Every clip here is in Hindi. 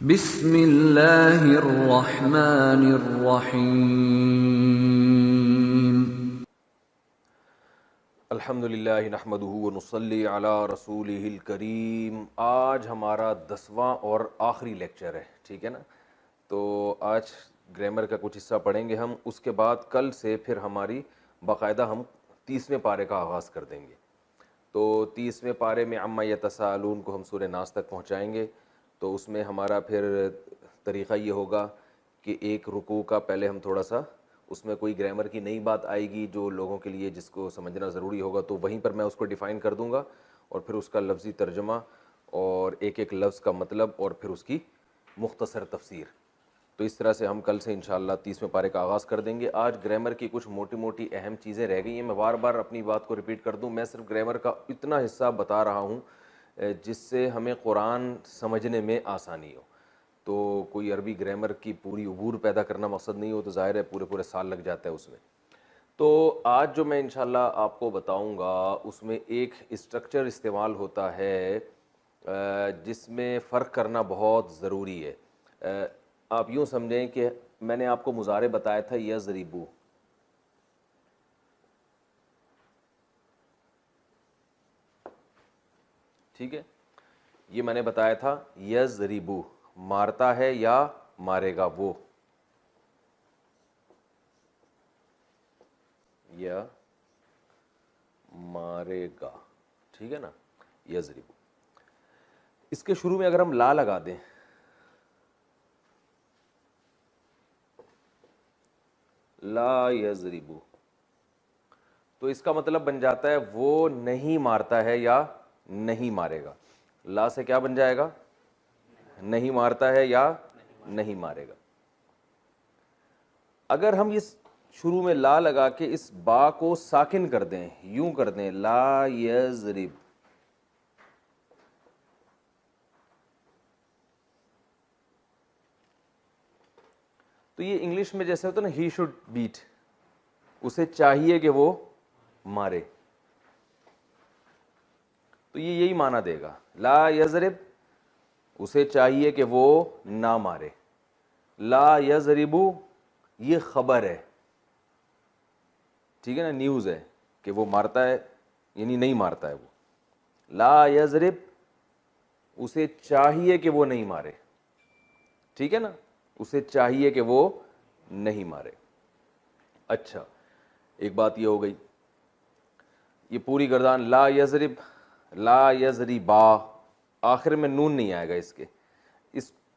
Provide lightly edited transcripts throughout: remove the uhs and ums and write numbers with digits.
बिस्मिल्लाहिर्रहमानिर्रहीम। अल्हम्दुलिल्लाहि नहमदुहु व नुसल्ली अला रसूलिहिल करीम। आज हमारा 10वां और आखिरी लेक्चर है, ठीक है ना। तो आज ग्रामर का कुछ हिस्सा पढ़ेंगे हम, उसके बाद कल से फिर हमारी बाकायदा हम 30वें पारे का आगाज़ कर देंगे। तो 30वें पारे में अम्मा यतसालून को हम सूरह नास तक पहुँचाएँगे। तो उसमें हमारा फिर तरीक़ा ये होगा कि एक रुकू का पहले हम थोड़ा सा उसमें कोई ग्रामर की नई बात आएगी जो लोगों के लिए जिसको समझना ज़रूरी होगा, तो वहीं पर मैं उसको डिफ़ाइन कर दूंगा और फिर उसका लफ्ज़ी तर्जमा और एक एक लफ्ज़ का मतलब और फिर उसकी मुख्तसर तफसीर। तो इस तरह से हम कल से इंशाअल्लाह 30वें पारे का आगाज़ कर देंगे। आज ग्रामर की कुछ मोटी मोटी अहम चीज़ें रह गई हैं। मैं बार बार अपनी बात को रिपीट कर दूं, मैं सिर्फ ग्रामर का इतना हिस्सा बता रहा हूं जिससे हमें कुरान समझने में आसानी हो। तो कोई अरबी ग्रामर की पूरी अबूर पैदा करना मकसद नहीं हो, तो ज़ाहिर है पूरे पूरे साल लग जाता है उसमें। तो आज जो मैं इंशाल्लाह आपको बताऊंगा उसमें एक स्ट्रक्चर इस्तेमाल होता है जिसमें फ़र्क करना बहुत ज़रूरी है। आप यूँ समझें कि मैंने आपको मुज़ारे बताया था यज़रिबू, ठीक है। ये मैंने बताया था यज़रिबू, मारता है या मारेगा वो, या मारेगा, ठीक है ना, यज़रिबू। इसके शुरू में अगर हम ला लगा दें, ला यज़रिबू, तो इसका मतलब बन जाता है वो नहीं मारता है या नहीं मारेगा। ला से क्या बन जाएगा? नहीं मारता है या नहीं मारेगा। अगर हम इस शुरू में ला लगा के इस बा को साकिन कर दें, यूं कर दें ला यज़रिब, तो ये इंग्लिश में जैसे होता है ना, ही शुड बीट, उसे चाहिए कि वो मारे, तो ये यही माना देगा। ला यज़रिब, उसे चाहिए कि वो ना मारे। ला यज़रिबू, ये खबर है, ठीक है ना, न्यूज़ है कि वो मारता है यानी नहीं मारता है वो। ला यज़रिब, उसे चाहिए कि वो नहीं मारे, ठीक है ना, उसे चाहिए कि वो नहीं मारे। अच्छा, एक बात ये हो गई, ये पूरी गर्दान ला यज़रिब, ला यज़रिबा, आखिर में नून नहीं आएगा इसके।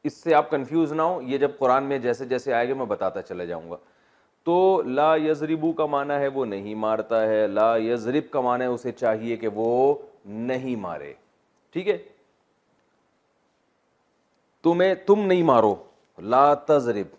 इससे आप कंफ्यूज ना हो, ये जब कुरान में जैसे जैसे आएगा मैं बताता चला जाऊंगा। तो ला यज़रिबू का माना है वो नहीं मारता है, ला यज़रिब का माना है उसे चाहिए कि वो नहीं मारे, ठीक है। तुम नहीं मारो, ला तज़रिब,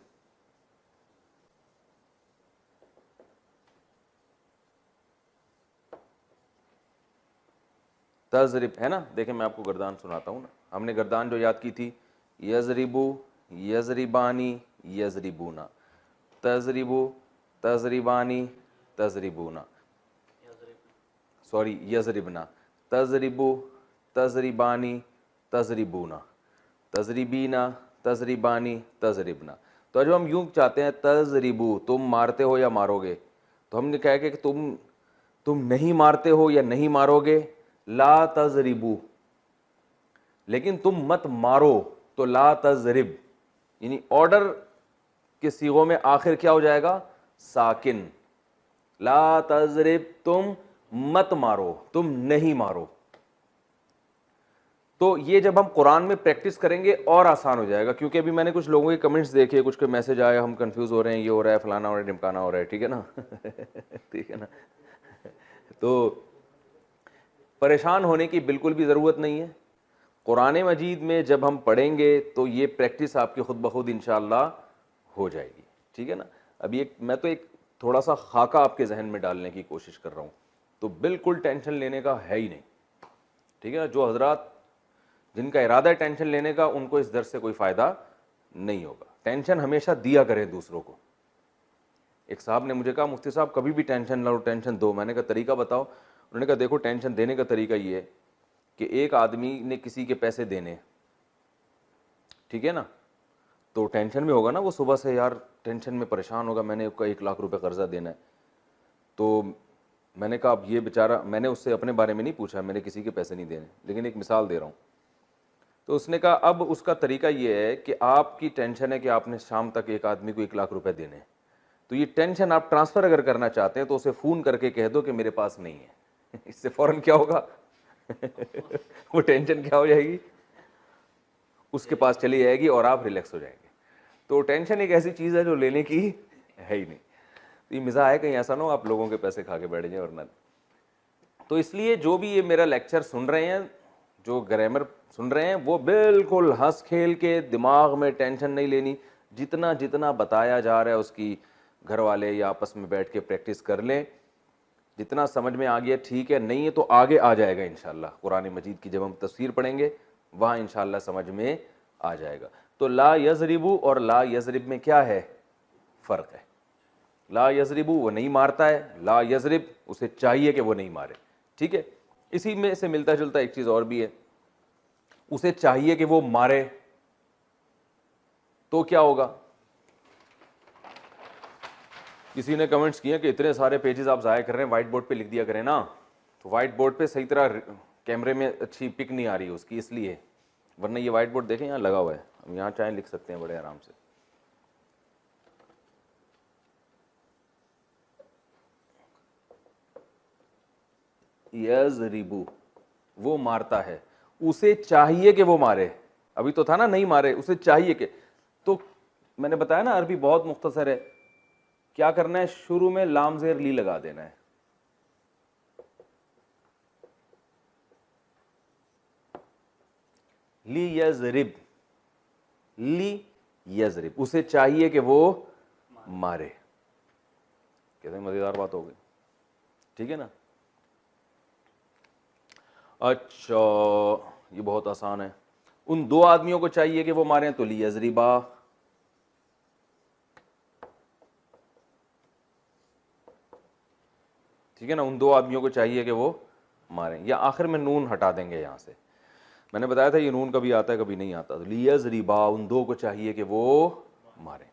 तज़रिब है ना। देखें मैं आपको गर्दान सुनाता हूँ ना, हमने गर्दान जो याद की थी, यज़रिबू, यज़रिबानी, यज़रिबूना, तज़रिबू, तज़रिबानी, तज़रिबूना, सॉरी यज़रिबना, तज़रिबू, तज़रिबानी, तज़रिबूना, तज़रिबीना, तज़रिबानी, तज़रिबना। तो जब हम यूँ चाहते हैं तज़रिबू, तुम मारते हो या मारोगे, तो हमने कहा कि तुम नहीं मारते हो या नहीं मारोगे, ला तज़रिबू, लेकिन तुम मत मारो तो ला तज़रिब, यानी ऑर्डर के सीगों में आखिर क्या हो जाएगा? साकिन। ला तज़रिब, तुम मत मारो, तुम नहीं मारो। तो ये जब हम कुरान में प्रैक्टिस करेंगे और आसान हो जाएगा, क्योंकि अभी मैंने कुछ लोगों के कमेंट्स देखे, कुछ के मैसेज आए, हम कंफ्यूज हो रहे हैं, ये हो रहा है, फलाना हो रहा है, ढिमकाना हो रहा है, ठीक है ना ठीक है ना तो परेशान होने की बिल्कुल भी ज़रूरत नहीं है। कुरान मजीद में जब हम पढ़ेंगे तो ये प्रैक्टिस आपकी खुद ब खुद इंशाअल्लाह हो जाएगी, ठीक है ना। अभी मैं तो एक थोड़ा सा खाका आपके जहन में डालने की कोशिश कर रहा हूँ, तो बिल्कुल टेंशन लेने का है ही नहीं, ठीक है ना। जो हजरात जिनका इरादा है टेंशन लेने का, उनको इस दर्स से कोई फ़ायदा नहीं होगा। टेंशन हमेशा दिया करें दूसरों को। एक साहब ने मुझे कहा, मुफ्ती साहब कभी भी टेंशन ना लो, टेंशन दो। मैंने कहा तरीका बताओ। उन्होंने कहा देखो, टेंशन देने का तरीका ये है कि एक आदमी ने किसी के पैसे देने, ठीक है ना। तो टेंशन में होगा ना वो, सुबह से यार टेंशन में परेशान होगा, मैंने उसका 1 लाख रुपए कर्जा देना है। तो मैंने कहा अब ये बेचारा, मैंने उससे अपने बारे में नहीं पूछा, मैंने किसी के पैसे नहीं देने, लेकिन एक मिसाल दे रहा हूँ। तो उसने कहा अब उसका तरीका ये है कि आपकी टेंशन है कि आपने शाम तक एक आदमी को 1 लाख रुपए देने हैं, तो ये टेंशन आप ट्रांसफ़र अगर करना चाहते हैं तो उसे फ़ोन करके कह दो कि मेरे पास नहीं है। इससे फ़ौरन क्या होगा? वो टेंशन क्या हो जाएगी, उसके पास चली जाएगी और आप रिलैक्स हो जाएंगे। तो टेंशन एक ऐसी चीज़ है जो लेने की है ही नहीं। तो ये मज़ा है, कहीं ऐसा ना हो आप लोगों के पैसे खा के बैठ जाए और ना। तो इसलिए जो भी ये मेरा लेक्चर सुन रहे हैं, जो ग्रामर सुन रहे हैं, वो बिल्कुल हंस खेल के, दिमाग में टेंशन नहीं लेनी। जितना जितना बताया जा रहा है उसकी घर वाले या आपस में बैठ के प्रैक्टिस कर लें। जितना समझ में आ गया ठीक है, नहीं है तो आगे आ जाएगा इंशाल्लाह। कुरान मजीद की जब हम तफसीर पढ़ेंगे वहाँ इंशाल्लाह समझ में आ जाएगा। तो ला यजरिबू और ला यजरिब में क्या है, फ़र्क है। ला यजरिबू वो नहीं मारता है, ला यजरिब उसे चाहिए कि वो नहीं मारे। ठीक है, इसी में से मिलता जुलता एक चीज़ और भी है, उसे चाहिए कि वो मारे, तो क्या होगा? किसी ने कमेंट्स किए कि इतने सारे पेजेस आप ज़ाया कर रहे हैं, व्हाइट बोर्ड पे लिख दिया करें ना। तो व्हाइट बोर्ड पे सही तरह कैमरे में अच्छी पिक नहीं आ रही है उसकी, इसलिए। वरना ये व्हाइट बोर्ड देखें यहाँ लगा हुआ है, हम यहाँ चाहे लिख सकते हैं बड़े आराम से। यज़रिबू वो मारता है, उसे चाहिए कि वो मारे। अभी तो था ना नहीं मारे, उसे चाहिए कि। तो मैंने बताया ना अरबी बहुत मुख्तसर है। क्या करना है, शुरू में लाम ज़ेर ली लगा देना है। ली यज़रिब, ली यज़रिब उसे चाहिए कि वो मारे। कैसे मजेदार बात हो गई, ठीक है ना। अच्छा ये बहुत आसान है। उन दो आदमियों को चाहिए कि वो मारें, तो ली यज़रिबा। ठीक है ना, उन दो आदमियों को चाहिए कि वो मारें, या आखिर में नून हटा देंगे यहां से। मैंने बताया था ये नून कभी आता है कभी नहीं आता। तो लियज़रिबा उन दो को चाहिए कि वो मारें।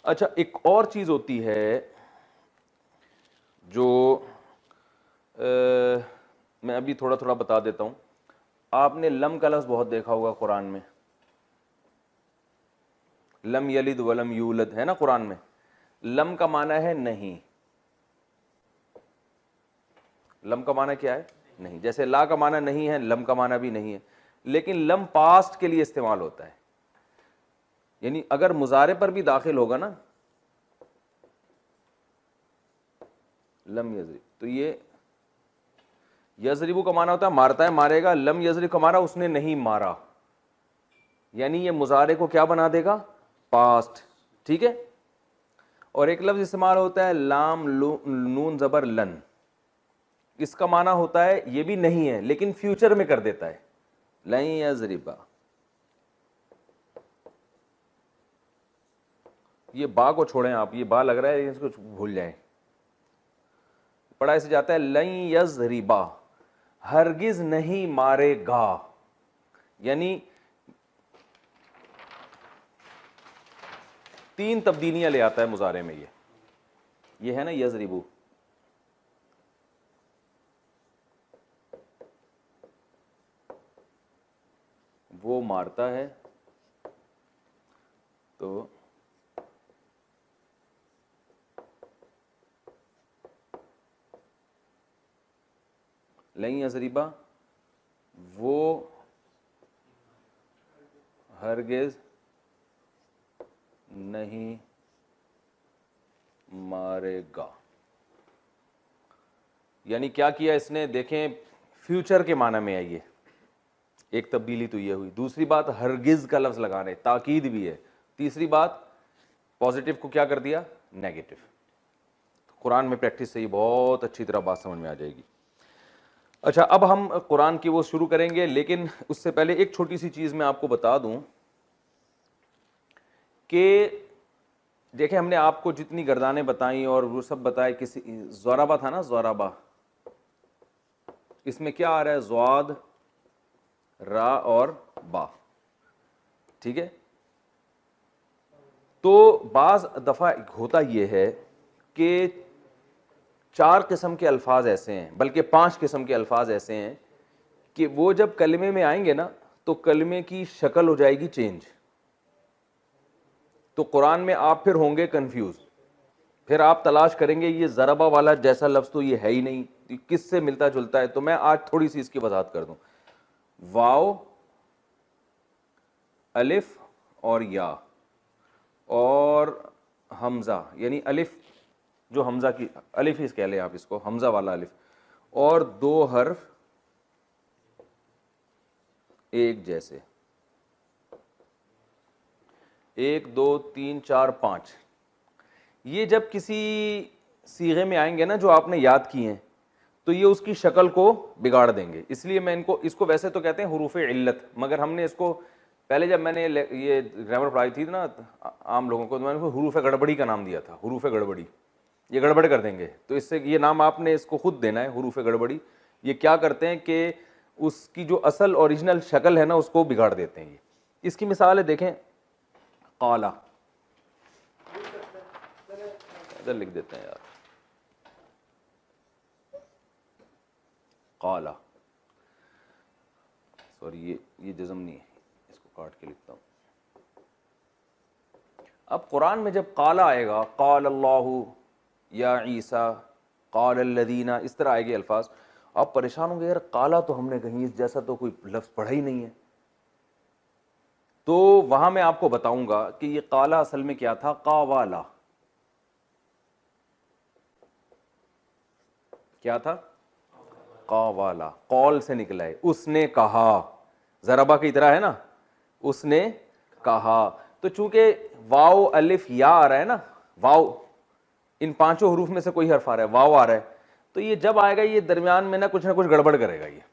अच्छा एक और चीज होती है जो मैं अभी थोड़ा थोड़ा बता देता हूं। आपने लम का लफ्ज़ बहुत देखा होगा कुरान में, लम यलिद वलम यूलद है ना कुरान में। लम का माना है नहीं। लम का माना क्या है, नहीं। जैसे ला का माना नहीं है, लम का माना भी नहीं है। लेकिन लम पास्ट के लिए इस्तेमाल होता है, यानी अगर मुजारे पर भी दाखिल होगा ना, लम यजरिब, तो ये यजरिबू का माना होता है मारता है, मारेगा। लम यजरिब का माना उसने नहीं मारा, यानी ये मुजारे को क्या बना देगा, पास्ट। ठीक है। और एक लफ्ज इस्तेमाल होता है लाम नून जबर लन, इसका माना होता है ये भी नहीं है लेकिन फ्यूचर में कर देता है, लन यजरिबा। ये बा को छोड़ें आप, ये बा लग रहा है इसको भूल जाएं। पढ़ा ऐसे जाता है लन यजरिबा, हरगिज नहीं मारेगा। यानी तीन तब्दीलियां ले आता है मुजारे में ये है ना यजरिबू। वो मारता है, तो लन यजरिबा वो हरगिज नहीं मारेगा। यानी क्या किया इसने, देखें फ्यूचर के माना में है ये। एक तब्दीली तो ये हुई। दूसरी बात हरगिज का लफ्ज लगाने, ताकीद भी है। तीसरी बात पॉजिटिव को क्या कर दिया, नेगेटिव। तो कुरान में प्रैक्टिस से ही बहुत अच्छी तरह बात समझ में आ जाएगी। अच्छा अब हम कुरान की वो शुरू करेंगे, लेकिन उससे पहले एक छोटी सी चीज मैं आपको बता दूं कि देखें हमने आपको जितनी गर्दानें बताई और वो सब बताए, किसी ज़ोराबा था ना, ज़ोराबा, इसमें क्या आ रहा है, ज़्वाद रा और बा। ठीक है। तो बाज़ दफ़ा होता यह है कि 4 किस्म के अल्फाज ऐसे हैं, बल्कि 5 किस्म के अल्फाज ऐसे हैं कि वो जब कलमे में आएंगे ना तो कलमे की शक्ल हो जाएगी चेंज। तो कुरान में आप फिर होंगे कंफ्यूज, फिर आप तलाश करेंगे ये ज़रबा वाला जैसा लफ्ज़ तो ये है ही नहीं, किससे मिलता जुलता है। तो मैं आज थोड़ी सी इसकी वजाहत कर दूं। वाव, अलिफ और या और हमज़ा, यानी अलिफ जो हमज़ा की अलिफ ही कह लें आप इसको, हमज़ा वाला अलिफ, और 2 हर्फ एक जैसे, 1 2 3 4 5, ये जब किसी सीगे में आएंगे ना जो आपने याद किए हैं तो ये उसकी शक्ल को बिगाड़ देंगे। इसलिए मैं इसको वैसे तो कहते हैं हुरूफ इल्लत, मगर हमने इसको पहले जब मैंने ये ग्रामर पढ़ाई थी ना आम लोगों को, तो मैंने हुरूफ गड़बड़ी का नाम दिया था, हुरूफ गड़बड़ी, ये गड़बड़ कर देंगे। तो इससे ये नाम आपने इसको खुद देना है, हुरूफ गड़बड़ी। ये क्या करते हैं कि उसकी जो असल ओरिजिनल शक्ल है ना उसको बिगाड़ देते हैं। ये इसकी मिसाल है, देखें काला, इधर लिख देते हैं यार, काला, सॉरी ये जज़म नहीं है, इसको काट के लिखता हूं। अब कुरान में जब काला आएगा, काल अल्लाहु या ईसा, काल अल्लज़ीना, इस तरह आएंगे अल्फाज, आप परेशान होंगे यार काला तो हमने कहीं इस जैसा तो कोई लफ्ज़ पढ़ा ही नहीं है। तो वहां मैं आपको बताऊंगा कि ये काला असल में क्या था, कावाला, क्या था, कावाला, कौल से निकला है, उसने कहा, ज़रबा की तरह है ना, उसने कहा। तो चूंकि वाव अलिफ या आ रहा है ना, वाव इन 5 हरूफ में से कोई हर्फ आ रहा है, वाव आ रहा है, तो ये जब आएगा ये दरमियान में ना कुछ गड़बड़ करेगा ये।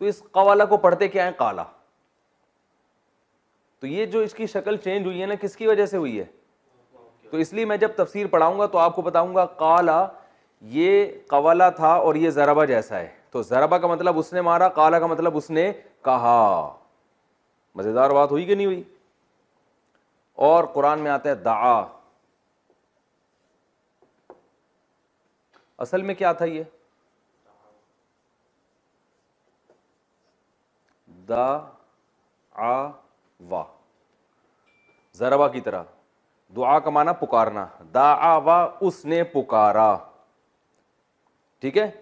तो इस कवाला को पढ़ते क्या है, काला। तो ये जो इसकी शक्ल चेंज हुई है ना, किसकी वजह से हुई है? तो इसलिए मैं जब तफसीर पढ़ाऊंगा तो आपको बताऊंगा काला ये कवाला था और ये ज़रबा जैसा है। तो ज़रबा का मतलब उसने मारा, काला का मतलब उसने कहा। मजेदार बात हुई कि नहीं हुई? और कुरान में आता है दाआ, असल में क्या था ये, दा आ वा, ज़रबा की तरह, दुआ का माना पुकारना, दा आ वा, उसने पुकारा, ठीक है,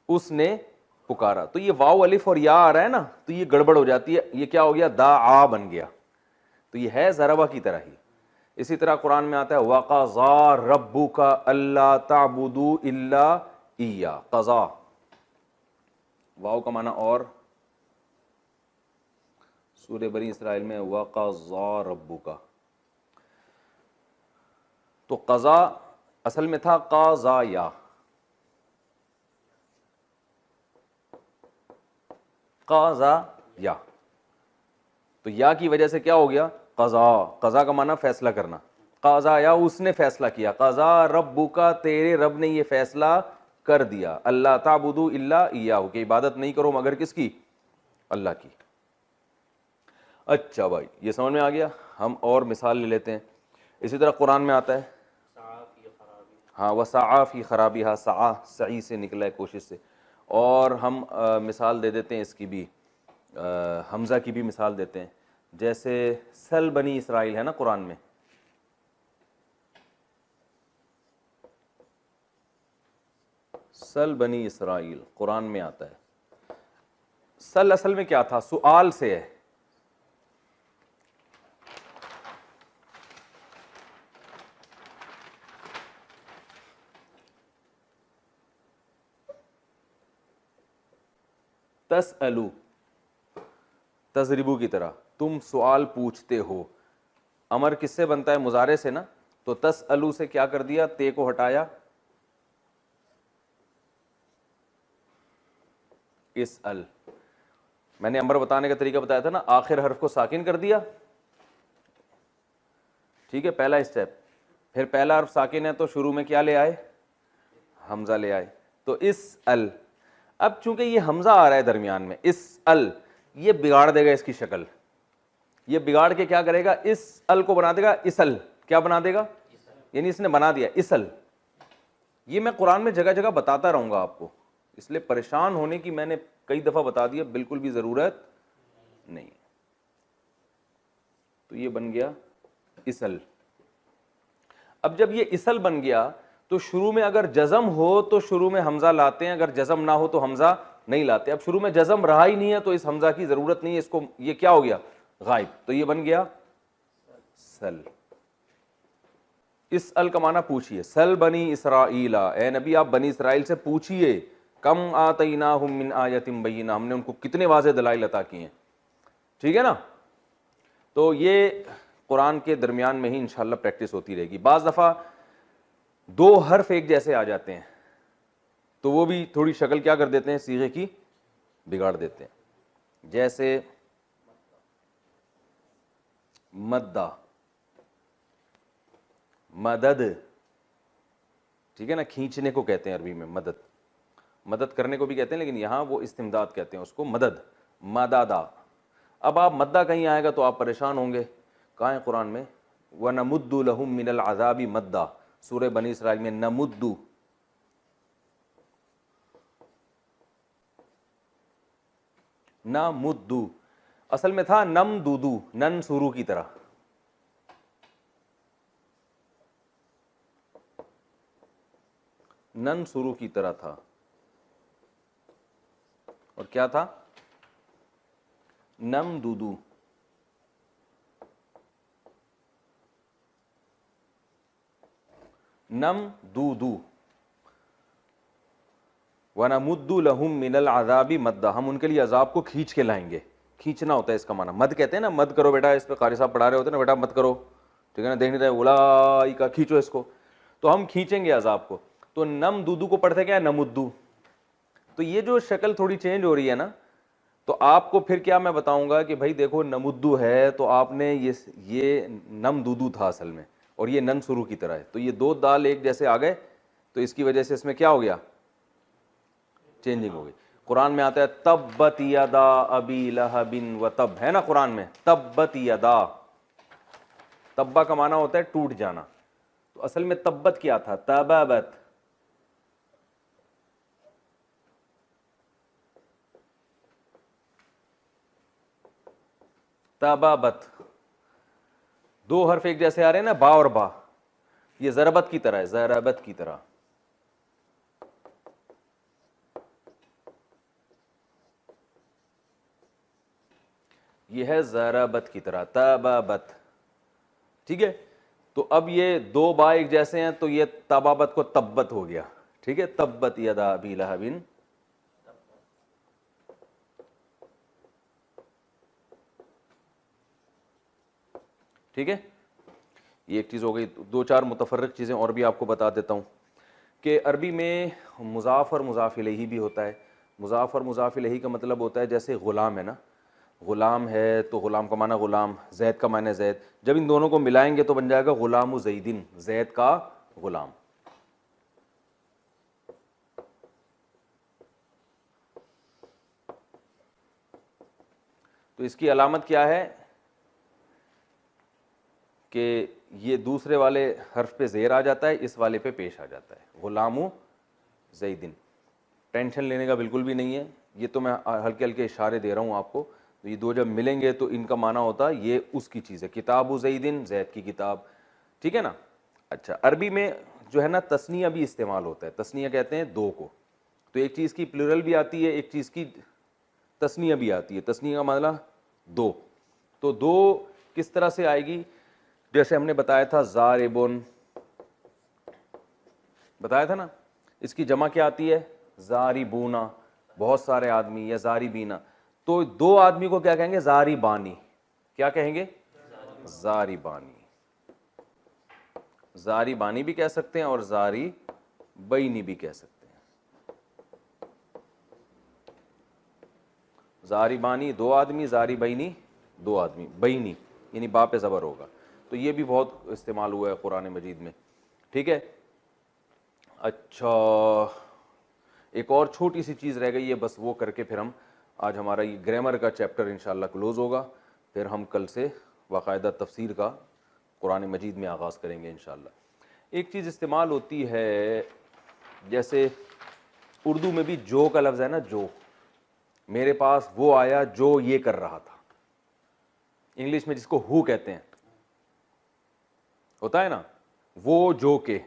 उसने पुकारा। तो ये वाव अलिफ और या आ रहा है ना, तो ये गड़बड़ हो जाती है, ये क्या हो गया, दा आ बन गया। तो ये है ज़रबा की तरह ही। इसी तरह कुरान में आता है वक़ज़ा रब्बुका अल्ला ताबुदू इल्ला इय्या, क़ज़ा, वाव का माना और, सूरह बनी इसराइल में वक़ज़ा रब्बुका, तो क़ज़ा असल में था क़ज़ा या, क़ज़ा या, तो या की वजह से क्या हो गया, क़ज़ा, क़ज़ा का माना फैसला करना, क़ज़ा या उसने फैसला किया, क़ज़ा रब्बुका, तेरे रब ने ये फैसला कर दिया, अल्लाह ताबुदू इल्ला इय्याहु, की इबादत नहीं करो मगर किसकी, अल्लाह की। अच्छा भाई ये समझ में आ गया। हम और मिसाल ले लेते हैं। इसी तरह कुरान में आता है, हाँ वसाआ फी खराबिहा, सा सही से निकला है कोशिश से। और हम मिसाल दे देते हैं इसकी भी, हमज़ा की भी मिसाल देते हैं। जैसे सल बनी इसराइल है ना कुरान में, सल बनी इसराइल कुरान में आता है। सल असल में क्या था, सुआल से है, तसअलू, तजरिबू की तरह, तुम सवाल पूछते हो। अमर किससे बनता है, मुजारे से ना, तो तसअलू से क्या कर दिया, ते को हटाया, इस अल, मैंने अमर बताने का तरीका बताया था ना, आखिर हर्फ को साकिन कर दिया, ठीक है, पहला स्टेप। फिर पहला हर्फ साकिन है तो शुरू में क्या ले आए, हमजा ले आए, तो इस अल। अब चूंकि ये हमजा आ रहा है दरमियान में, इस अल, ये बिगाड़ देगा इसकी शक्ल, ये बिगाड़ के क्या करेगा, इस अल को बना देगा इसल। क्या बना देगा, यानी इसने बना दिया इसल। ये मैं कुरान में जगह जगह बताता रहूंगा आपको, इसलिए परेशान होने की मैंने कई दफा बता दिया, बिल्कुल भी जरूरत नहीं। तो ये बन गया इसल। अब जब ये इसल बन गया तो शुरू में अगर जज़म हो तो शुरू में हमजा लाते हैं, अगर जज़म ना हो तो हमजा नहीं लाते। अब शुरू में जज़म रहा ही नहीं है तो इस हमजा की जरूरत नहीं है, इसको ये क्या हो गया, गायब। तो ये बन गया सल। इस अल का माना पूछिए, सल बनी इसराइला, ए नबी आप बनी इसराइल से पूछिए, कम आतईनाहुम मिन आयतिन बय्यिना, हमने उनको कितने वाज़ेह दलाइल अता किए हैं। ठीक है ना। तो ये कुरान के दरमियान में ही इंशाल्लाह प्रैक्टिस होती रहेगी। बाज़ दफ़ा दो हर्फ एक जैसे आ जाते हैं तो वो भी थोड़ी शक्ल क्या कर देते हैं, सीगे की बिगाड़ देते हैं। जैसे मद्दा, मदद, ठीक है ना, खींचने को कहते हैं अरबी में मदद, मदद करने को भी कहते हैं, लेकिन यहां वो इस्तिमदाद कहते हैं उसको, मदद, मदादा। अब आप मद्दा कहीं आएगा तो आप परेशान होंगे, कहाँ है कुरान में, व नमुद्दु लहुम मिनल अज़ाबी मद्दा, सूरह बनी इसराइल में नमुद्दु, न मुद्दू, असल में था नम दूदू, नन सुरू की तरह। नन शुरू की तरह था, और क्या था, नम दूदू। नम दूदू वनमुद्दु लहुम मिनल अज़ाबी मद्दा, हम उनके लिए अजाब को खींच के लाएंगे। खींचना होता है इसका माना, मद कहते हैं ना, मद करो बेटा, इस पे कारी साहब पढ़ा रहे होते हैं ना, बेटा मत करो, ठीक है ना, देख नहीं रहे उलाई का, खींचो इसको, तो हम खींचेंगे अजाब को। तो नम दूदू को पढ़ते क्या है, नमुद्दू। तो ये जो शक्ल थोड़ी चेंज हो रही है ना, तो आपको फिर क्या मैं बताऊंगा कि भाई देखो नमुद्दू है तो आपने ये नम दूदू था असल में, और ये नन शुरू की तरह है, तो ये दो दाल एक जैसे आ गए, तो इसकी वजह से इसमें क्या हो गया, चेंजिंग हो गई। कुरान में आता है तब्बत यदा अबी लहबिन व तब, है ना कुरान में, तब्बत यदा, तब्बा का माना होता है टूट जाना, तो असल में तब्बत क्या था, तबाबत, तबाबत, दो हर्फ एक जैसे आ रहे हैं ना, बा और बा, ये जरबत की तरह है, जरबत की तरह। ये है जरबत की तरह, तबाबत, ठीक है। तो अब ये दो बा एक जैसे हैं तो ये तबाबत को तब्बत हो गया, ठीक है, तब्बत यदा अबी लहबिन, ठीक है। ये एक चीज़ हो गई। दो चार मुतफर्रिक चीज़ें और भी आपको बता देता हूँ कि अरबी में मुज़ाफ़ और मुज़ाफ़ इलैही भी होता है। मुज़ाफ़ और मुज़ाफ़ इलैही का मतलब होता है, जैसे ग़ुलाम है ना, ग़ुलाम है तो ग़ुलाम का माना ग़ुलाम, ज़ैद का माना ज़ैद, जब इन दोनों को मिलाएंगे तो बन जाएगा ग़ुलाम ज़ैदिन, ज़ैद का ग़ुलाम। तो इसकी अलामत क्या है कि ये दूसरे वाले हर्फ पे ज़ेर आ जाता है, इस वाले पे पेश आ जाता है, ग़ुलाम ज़ैदिन। टेंशन लेने का बिल्कुल भी नहीं है, ये तो मैं हल्के हल्के इशारे दे रहा हूँ आपको। तो ये दो जब मिलेंगे तो इनका माना होता है ये उसकी चीज़ है, किताब ज़ैदिन, ज़ैद की किताब, ठीक है ना। अच्छा, अरबी में जो है ना तस्निया भी इस्तेमाल होता है, तस्निया कहते हैं दो को, तो एक चीज़ की प्लूरल भी आती है, एक चीज़ की तस्निया भी आती है। तस्निया का मतलब दो, तो दो किस तरह से आएगी, जैसे हमने बताया था ज़ारिबुन, बताया था ना, इसकी जमा क्या आती है, ज़ारिबूना, बहुत सारे आदमी, या ज़ारिबीना। तो दो आदमी को क्या कहेंगे, ज़ारिबानी, क्या कहेंगे, ज़ारिबानी, ज़ारिबानी भी कह सकते हैं और ज़ारिबैनी भी कह सकते हैं। ज़ारिबानी दो आदमी, ज़ारिबैनी दो आदमी, बैनी यानी बा पे ज़बर होगा। तो ये भी बहुत इस्तेमाल हुआ है कुरान मजीद में, ठीक है। अच्छा, एक और छोटी सी चीज़ रह गई है, बस वो करके फिर हम आज हमारा ये ग्रामर का चैप्टर इंशाल्लाह क्लोज होगा। फिर हम कल से बाकायदा तफसीर का कुरान मजीद में आगाज़ करेंगे इंशाअल्लाह। एक चीज़ इस्तेमाल होती है, जैसे उर्दू में भी जो का लफ्ज़ है ना, जो, मेरे पास वो आया जो ये कर रहा था। इंग्लिश में जिसको हु कहते हैं, होता है ना, वो जो के,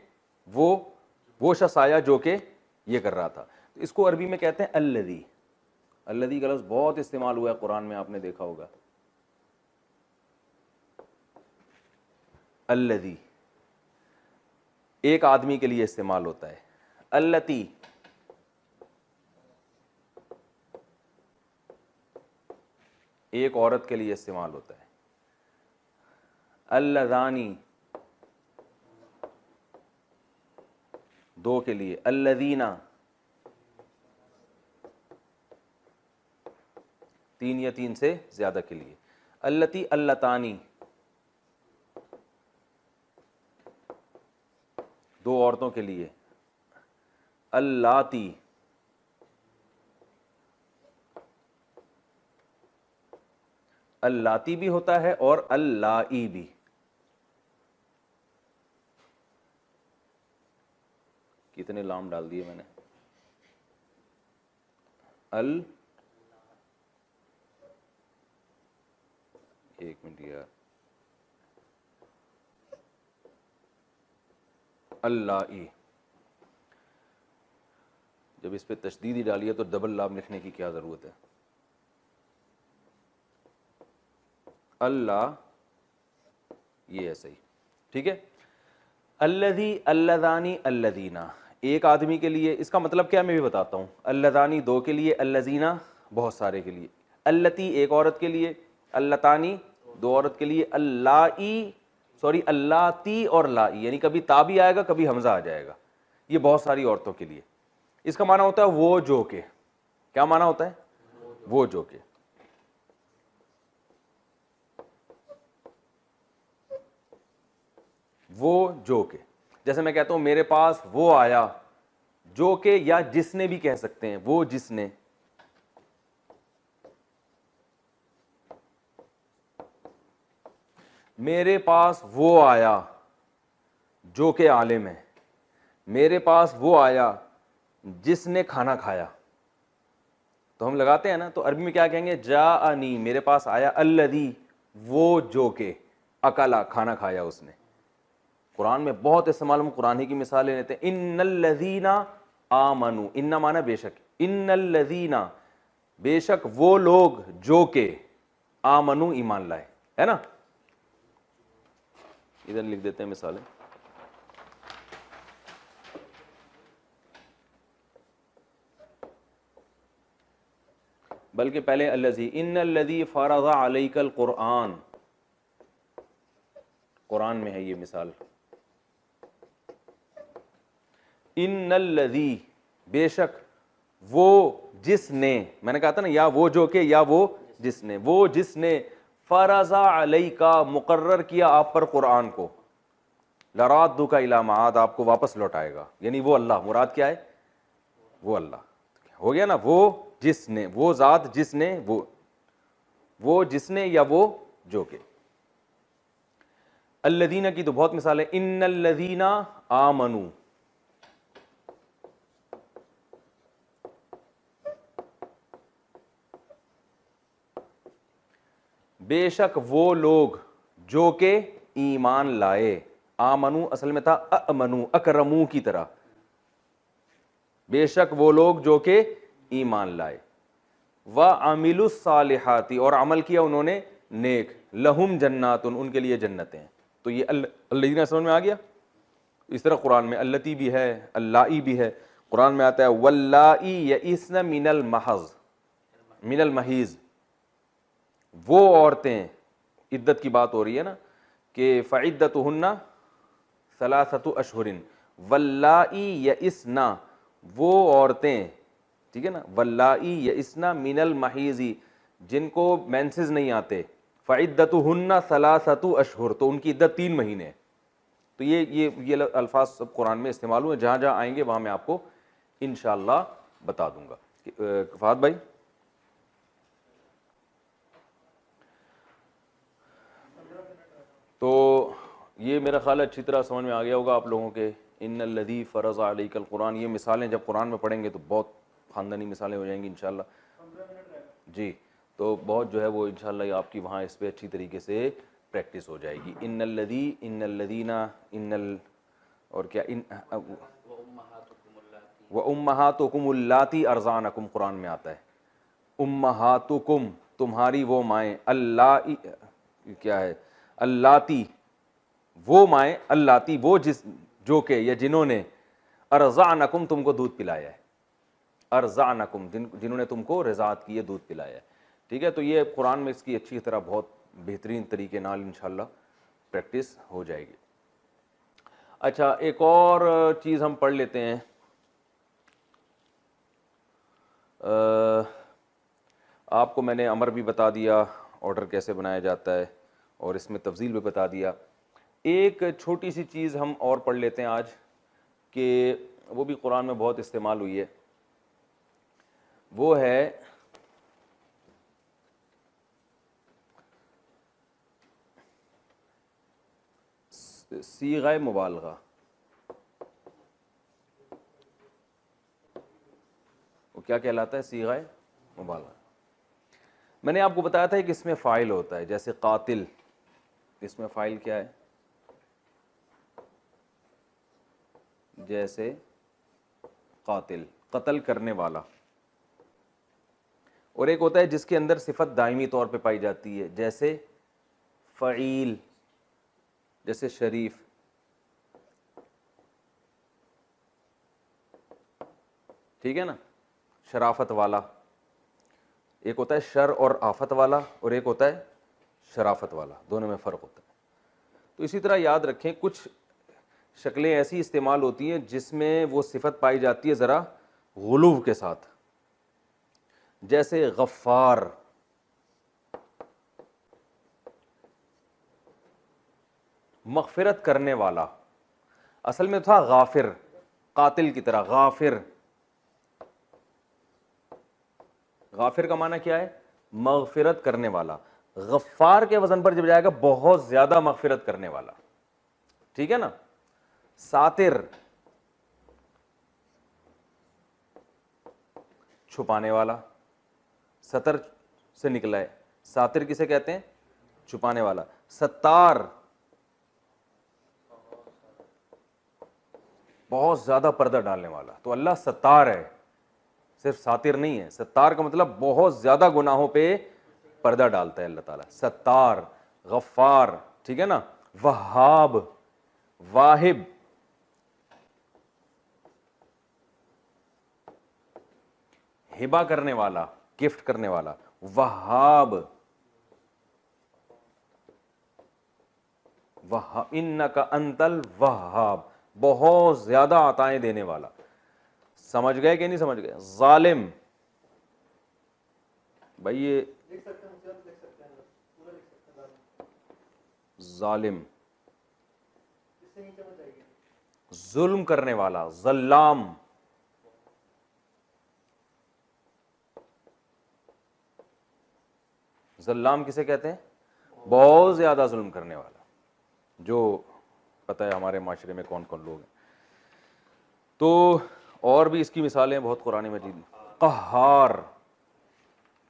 वो शख्स आया जो के ये कर रहा था। तो इसको अरबी में कहते हैं अल्लदी। अल्लदी का लफ्ज़ बहुत इस्तेमाल हुआ है कुरान में, आपने देखा होगा। अल्लदी एक आदमी के लिए इस्तेमाल होता है, अल्लती एक औरत के लिए इस्तेमाल होता है, अल्लज़ानी दो के लिए, अल्लज़ीना तीन या तीन से ज्यादा के लिए, अल्लती अल्लतानी दो औरतों के लिए, अल्लाती अल्लाती भी होता है और अल्लाई भी। कितने लाम डाल दिए मैंने, एक मिनट यार, अल्लाई। जब इस पे तशदीद ही डालिए तो डबल लाम लिखने की क्या जरूरत है। अल्लाह, ये है सही, ठीक है। अल्लज़ी अल्लज़ानी अल्लज़ीना एक आदमी के लिए, इसका मतलब क्या मैं भी बताता हूँ। अल्लज़ानी दो के लिए, अल्लज़ीना बहुत सारे के लिए, अल्लती एक औरत के लिए, अल्लतानी दो औरत के लिए, अल्लाई सॉरी अल्लाती और लाई, यानी कभी ता भी आएगा कभी हमजा आ जाएगा, ये बहुत सारी औरतों के लिए। इसका माना होता है वो जो के, क्या माना होता है, वो जो के। वो जो के, जैसे मैं कहता हूं मेरे पास वो आया जो के, या जिसने भी कह सकते हैं, वो जिसने, मेरे पास वो आया जो के आलिम है, मेरे पास वो आया जिसने खाना खाया। तो हम लगाते हैं ना, तो अरबी में क्या कहेंगे, जाअनी मेरे पास आया, अल्लदी वो जो के, अकला खाना खाया उसने। कुरान में बहुत इस्तेमाल, हम कुरान ही की मिसालें लेते हैं। इन्नल्लज़ीना आमनु, इन्ना माना बेशक, इन्नल्लज़ीना बेशक वो लोग जो के, आमनु ईमान लाए, है ना। इधर लिख देते हैं मिसालें, बल्कि पहले अल्लज़ी, इन्नल्लज़ी फ़रज़ अलैकल कुरआन, कुरान में है ये मिसाल। इन्नल्लज़ी बेशक वो जिसने, मैंने कहा था ना, या वो जो के या वो जिसने, वो जिसने फ़रज़ा अलैका मुकर्रर किया आप पर कुरान को, लरादु का इला माद आपको वापस लौटाएगा, यानी वो अल्लाह, मुराद क्या है, वो अल्लाह हो गया ना। वो जिसने, वो जात जिसने, वो जिसने या वो जो के। अल्लज़ीना की तो बहुत मिसाल है, इन्नल्लज़ीना आमनु बेशक वो लोग जो के ईमान लाए। आमनु असल में था अमनु, अकरमू की तरह, बेशक वो लोग जो के ईमान लाए। व अमिलुस सालिहाती और अमल किया उन्होंने नेक, लहुम जन्नातुन उनके लिए जन्नतें हैं। तो ये अल्लज़ीना समझ में आ गया। इस तरह कुरान में अल्लती भी है, अल्लाई भी है। कुरान में आता है वल्लाई यइस्न मिनल महज, मिनल महीज, वो औरतें, इद्दत की बात हो रही है ना, कि फ़इद्दतुहुन्ना सलासतु अशहुरिन, वल्लाई यइस्ना वो औरतें, ठीक है ना, वल्लाई यइस्ना मिनल महीज़ी जिनको मेंसेस नहीं आते, फ़इद्दतुहुन्ना सलासतु अशहुर तो उनकी इद्दत 3 महीने है। तो ये अल्फाज सब कुरान में इस्तेमाल हुए, जहाँ जहाँ आएंगे वहाँ मैं आपको इंशाअल्लाह बता दूंगा। फहद भाई, ये मेरा ख्याल अच्छी तरह समझ में आ गया होगा आप लोगों के। इन्नल्लज़ी फ़रज़ अलैकल कुरान, ये मिसालें जब कुरान में पढ़ेंगे तो बहुत ख़ानदानी मिसालें हो जाएंगी इंशाल्लाह जी। तो बहुत जो है वो इंशाल्लाह आपकी वहाँ इस पर अच्छी तरीके से प्रैक्टिस हो जाएगी। इन्नल्लज़ी, इन्नल्लज़ीना, इन्नल और क्या इन व उम्महातुकुमुल्लाती अर्ज़ानकुम, कुरान में आता है उम्महातुकुम, तुम्हारी वो माएँ, अल्लाह क्या है, अल्लाती वो माएँ, अल्लाती वो जिस जो के या जिन्होंने, अर्ज़ानकुम तुमको दूध पिलाया है, अर्ज़ानकुम जिन्होंने तुमको रज़ात की है, दूध पिलाया है। ठीक है, तो ये कुरान में इसकी अच्छी तरह बहुत बेहतरीन तरीके नाल इंशाल्लाह प्रैक्टिस हो जाएगी। अच्छा, एक और चीज़ हम पढ़ लेते हैं। आपको मैंने अमर भी बता दिया, ऑर्डर कैसे बनाया जाता है, और इसमें तफसील भी बता दिया। एक छोटी सी चीज़ हम और पढ़ लेते हैं आज, कि वो भी कुरान में बहुत इस्तेमाल हुई है, वो है सीग़ा मुबालगा। वो क्या कहलाता है? सीग़ा मुबालगा। मैंने आपको बताया था कि इसमें फ़ाइल होता है, जैसे कातिल, इसमें फ़ाइल क्या है? जैसे कातिल, कत्ल करने वाला। और एक होता है जिसके अंदर सिफत दायमी तौर पे पाई जाती है, जैसे फ़ईल, जैसे शरीफ। ठीक है ना, शराफत वाला। एक होता है शर और आफत वाला, और एक होता है शराफत वाला, दोनों में फ़र्क होता है। तो इसी तरह याद रखें, कुछ शक्लें ऐसी इस्तेमाल होती हैं जिसमें वो सिफत पाई जाती है ज़रा गुलूव के साथ, जैसे गफ़ार, मग़फ़िरत करने वाला। असल में था गाफिर, कातिल की तरह गाफिर। गाफिर का माना क्या है? मग़फ़िरत करने वाला। गफ़ार के वजन पर जब जाएगा, बहुत ज्यादा मग़फ़िरत करने वाला। ठीक है ना। सातिर, छुपाने वाला, सतर से निकला है। सातिर किसे कहते हैं? छुपाने वाला। सत्तार, बहुत ज्यादा पर्दा डालने वाला। तो अल्लाह सत्तार है, सिर्फ सातिर नहीं है। सत्तार का मतलब बहुत ज्यादा गुनाहों पे पर्दा डालता है अल्लाह ताला। सत्तार, गफ्फार। ठीक है ना। वहाब, वाहिब, हिबा करने वाला, गिफ्ट करने वाला। वहाब, वहाब, इन्नका अंतल वहाब, बहुत ज्यादा अताएं देने वाला। समझ गए कि नहीं समझ गए? जालिम, भाई ये जालिम, जुल्म करने वाला। जल्लाम, जल्लाम किसे कहते हैं? बहुत ज्यादा जुल्म करने वाला। जो पता है हमारे माशरे में कौन कौन लोग हैं। तो और भी इसकी मिसालें बहुत कुरान मजीद में। कहार,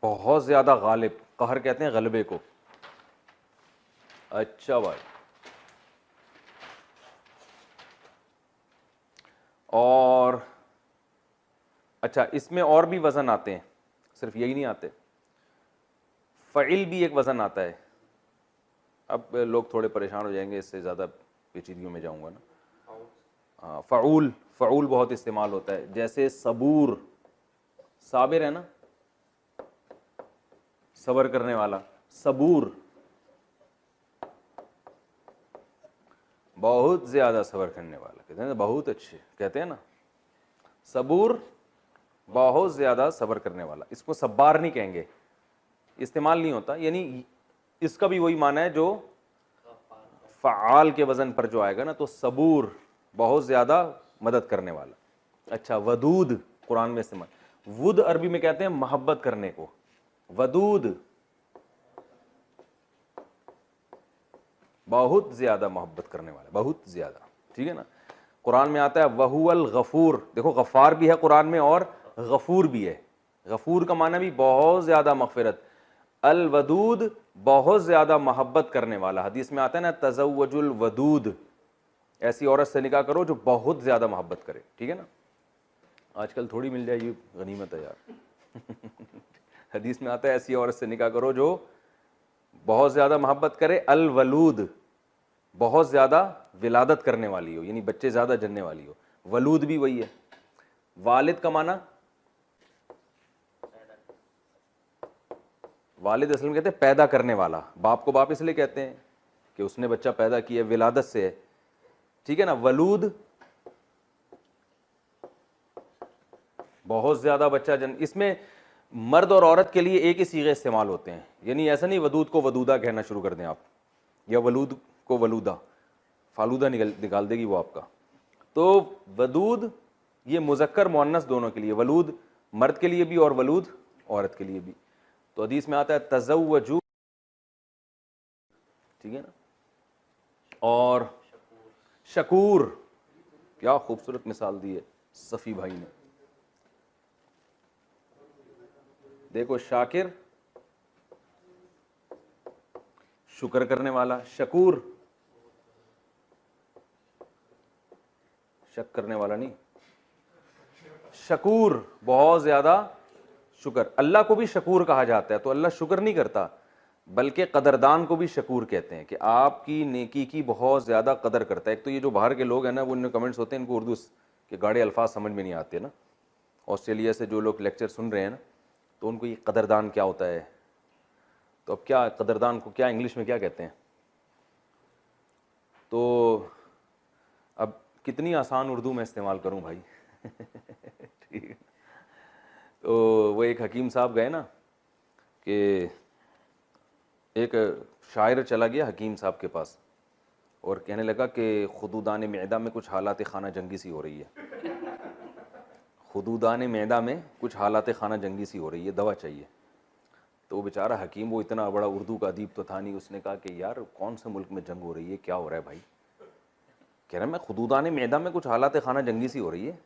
बहुत ज्यादा गालिब। कहर कहते हैं गलबे को। अच्छा भाई, और अच्छा, इसमें और भी वजन आते हैं, सिर्फ यही नहीं आते। फ़इल भी एक वजन आता है। अब लोग थोड़े परेशान हो जाएंगे, इससे ज़्यादा पेचीदगियों में जाऊंगा ना। हाँ, फ़ऊल, फ़ऊल बहुत इस्तेमाल होता है, जैसे सबूर, साबिर है ना, सबर करने वाला। सबूर, बहुत ज्यादा सबर करने वाला। कहते हैं बहुत अच्छे, कहते हैं ना। सबूर, बहुत ज्यादा सबर करने वाला। इसको सब्बार नहीं कहेंगे, इस्तेमाल नहीं होता। यानी इसका भी वही माना है जो फ़आल के वजन पर जो आएगा ना, तो सबूर, बहुत ज्यादा मदद करने वाला। अच्छा, वदूद कुरान में इस्तेमाल। वुद अरबी में कहते हैं मोहब्बत करने को। वदूद, बहुत ज़्यादा मोहब्बत करने वाला, बहुत ज़्यादा, ठीक है ना। कुरान में आता है वहुवल गफूर, देखो गफ़ार भी है कुरान में और गफूर भी है। गफूर का माना भी बहुत ज़्यादा मग़फ़िरत, अल वदूद बहुत ज़्यादा मोहब्बत करने वाला। हदीस में आता है ना तज़व्वजुल वदूद, ऐसी औरत से निकाह करो जो बहुत ज़्यादा मोहब्बत करे, ठीक है ना। आजकल थोड़ी मिल जाएगी, गनीमत है यार। हदीस में आता है ऐसी औरत से निकाह करो जो बहुत ज़्यादा मोहब्बत करे, अल वलूद बहुत ज़्यादा विलादत करने वाली हो, यानी बच्चे ज़्यादा जनने वाली हो। वलूद भी वही है। वालिद का माना, वालिद असल में कहते हैं पैदा करने वाला। बाप को बाप इसलिए कहते हैं कि उसने बच्चा पैदा किया, विलादत से है, ठीक है ना। वलूद बहुत ज़्यादा बच्चा जन, इसमें मर्द और औरत के लिए एक ही सीगे इस्तेमाल होते हैं, यानी ऐसा नहीं वदूद को वदूदा कहना शुरू कर दें आप, या वलूद को वलूदा, फालूदा निकाल देगी वो आपका। तो वदूद ये मुज़क्कर मुअन्नस दोनों के लिए, वलूद मर्द के लिए भी और वलूद औरत के लिए भी। तो हदीस में आता है तज़व्वजू, ठीक है ना। और शकूर, क्या खूबसूरत मिसाल दी है सफ़ी भाई ने। देखो शाकिर शुक्र करने वाला, शकूर शक करने वाला नहीं, शकूर बहुत ज्यादा शुक्र। अल्लाह को भी शकूर कहा जाता है, तो अल्लाह शुक्र नहीं करता बल्कि कदरदान को भी शकूर कहते हैं कि आपकी नेकी की बहुत ज़्यादा कदर करता है। एक तो ये जो बाहर के लोग हैं ना, वो इनमें कमेंट्स होते हैं, इनको उर्दू के गाढ़े अल्फाज समझ में नहीं आते ना। ऑस्ट्रेलिया से जो लोग लेक्चर सुन रहे हैं ना, तो उनको ये कदरदान क्या होता है, तो अब क्या कदरदान को क्या इंग्लिश में क्या कहते हैं। तो अब कितनी आसान उर्दू में इस्तेमाल करूं भाई। ठीक है। तो वो एक हकीम साहब गए ना, कि एक शायर चला गया हकीम साहब के पास और कहने लगा कि खुदूदान मैदा में कुछ हालात खाना जंगी सी हो रही है, खुदूदान मैदा में कुछ हालात खाना जंगी सी हो रही है, दवा चाहिए। तो वो बेचारा हकीम, वो इतना बड़ा उर्दू का अदीब तो था नहीं, उसने कहा कि यार कौन से मुल्क में जंग हो रही है, क्या हो रहा है भाई। कह रहा मैं खुदूदान मैदा में कुछ हालात खाना जंगी सी हो रही है।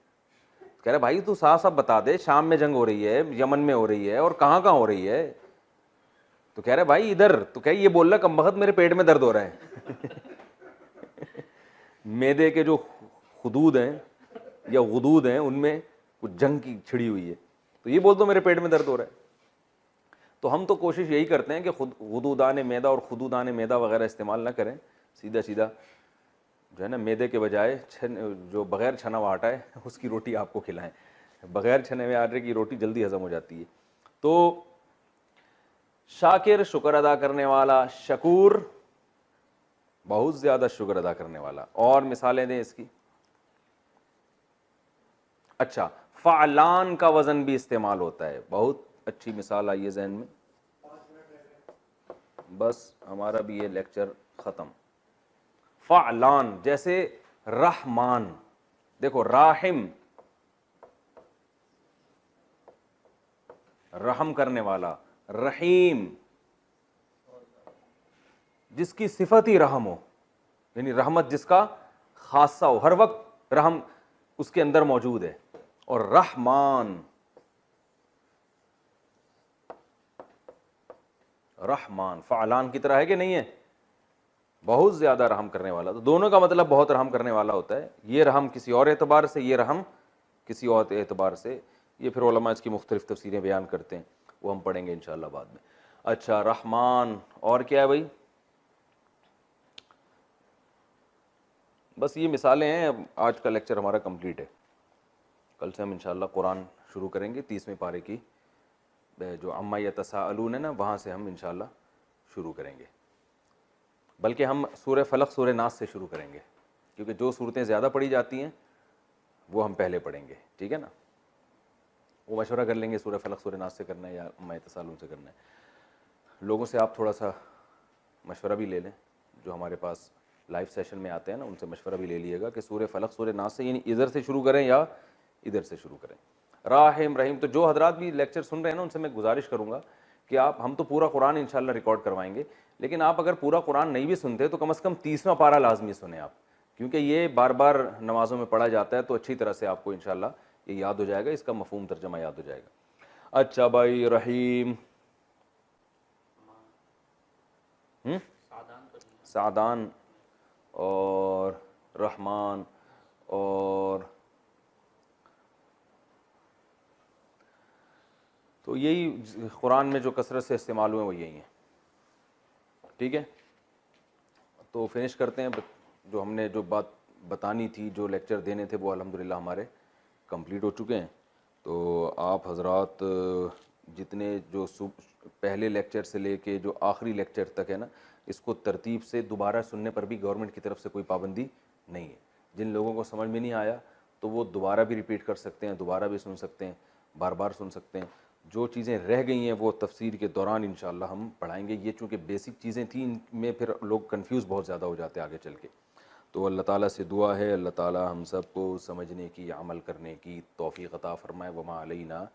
कह रहा भाई तू साफ साफ बता दे, शाम में जंग हो रही है, यमन में हो रही है, और कहाँ कहाँ हो रही है। तो कह रहे भाई इधर, तो कह ये बोल रहा कमबख्त मेरे पेट में दर्द हो रहा है। मैदे के जो खुदूद हैं या गुदूद हैं उनमें कुछ जंग की छिड़ी हुई है, तो ये बोल दो मेरे पेट में दर्द हो रहा है। तो हम तो कोशिश यही करते हैं कि खुद गुदूदान मैदा और खुदूदान मैदा वगैरह इस्तेमाल ना करें, सीधा सीधा जो है ना मैदे के बजाय जो बग़ैर छना हुआ आटा है उसकी रोटी आपको खिलाएं। बग़ैर छने हुए आटे की रोटी जल्दी हज़म हो जाती है। तो शाकिर शुक्र अदा करने वाला, शकूर बहुत ज़्यादा शुक्र अदा करने वाला। और मिसालें दें इसकी। अच्छा, फ़ालान का वज़न भी इस्तेमाल होता है, बहुत अच्छी मिसाल आई है जहन में। बस हमारा भी ये लेक्चर ख़त्म। फ़ालान जैसे रहमान, देखो राहिम रहम करने वाला, रहीम जिसकी सिफत ही रहम हो, यानी रहमत जिसका खासा हो, हर वक्त रहम उसके अंदर मौजूद है। और रहमान, रहमान फ़ालान की तरह है कि नहीं है, बहुत ज़्यादा रहम करने वाला। तो दोनों का मतलब बहुत रहम करने वाला होता है। ये रहम किसी और एतबार से, ये रहम किसी और एतबार से। ये फिर उलमा इसकी मुख्तलिफ तफसीरें बयान करते हैं, वो हम पढ़ेंगे इंशाअल्लाह बाद में। अच्छा, रहमान और क्या है भाई, बस ये मिसालें हैं। आज का लेक्चर हमारा कंप्लीट है। कल से हम इंशाअल्लाह कुरान शुरू करेंगे, 30वें पारे की जो अम्मा यतसाअलून है ना, वहाँ से हम इंशाअल्लाह शुरू करेंगे। बल्कि हम सूरह फलक सूरह नास से शुरू करेंगे, क्योंकि जो सूरतें ज़्यादा पढ़ी जाती हैं वो हम पहले पढ़ेंगे, ठीक है ना। वो मशवरा कर लेंगे सूरह फलक सूरह नास से करना है या अम्मा यतसाअलून से करना है। लोगों से आप थोड़ा सा मशवरा भी ले लें, जो हमारे पास लाइव सेशन में आते हैं ना, उनसे मशवरा भी ले लीजिएगा कि सूरह फलक सूरह नास से यानी इधर से शुरू करें या इधर से शुरू करें। राहिम रहीम, तो जो हजरात भी लेक्चर सुन रहे हैं ना, उनसे मैं गुजारिश करूँगा कि आप, हम तो पूरा कुरान इंशाल्लाह रिकॉर्ड करवाएंगे, लेकिन आप अगर पूरा कुरान नहीं भी सुनते तो कम से कम 30वां पारा लाजमी सुने आप, क्योंकि ये बार बार नमाजों में पढ़ा जाता है, तो अच्छी तरह से आपको इंशाल्लाह ये याद हो जाएगा, इसका मफहूम तर्जमा याद हो जाएगा। अच्छा भाई, रहीम, सादान और रहमान और, तो यही कुरान में जो कसरत से इस्तेमाल हुए वो यही हैं। ठीक है, तो फिनिश करते हैं। जो हमने जो बात बतानी थी, जो लेक्चर देने थे, वो अल्हम्दुलिल्लाह हमारे कंप्लीट हो चुके हैं। तो आप हजरात जितने जो पहले लेक्चर से लेके जो आखिरी लेक्चर तक है ना, इसको तरतीब से दोबारा सुनने पर भी गवर्नमेंट की तरफ से कोई पाबंदी नहीं है। जिन लोगों को समझ में नहीं आया तो वो दोबारा भी रिपीट कर सकते हैं, दोबारा भी सुन सकते हैं, बार बार सुन सकते हैं। जो चीज़ें रह गई हैं वो तफसीर के दौरान इंशाल्लाह हम पढ़ाएंगे। ये चूँकि बेसिक चीज़ें थी, इनमें फिर लोग कंफ्यूज बहुत ज़्यादा हो जाते हैं आगे चल के। तो अल्लाह ताला से दुआ है, अल्लाह ताला हम सबको समझने की, अमल करने की तौफीक अता फ़रमाए। वमा अलैना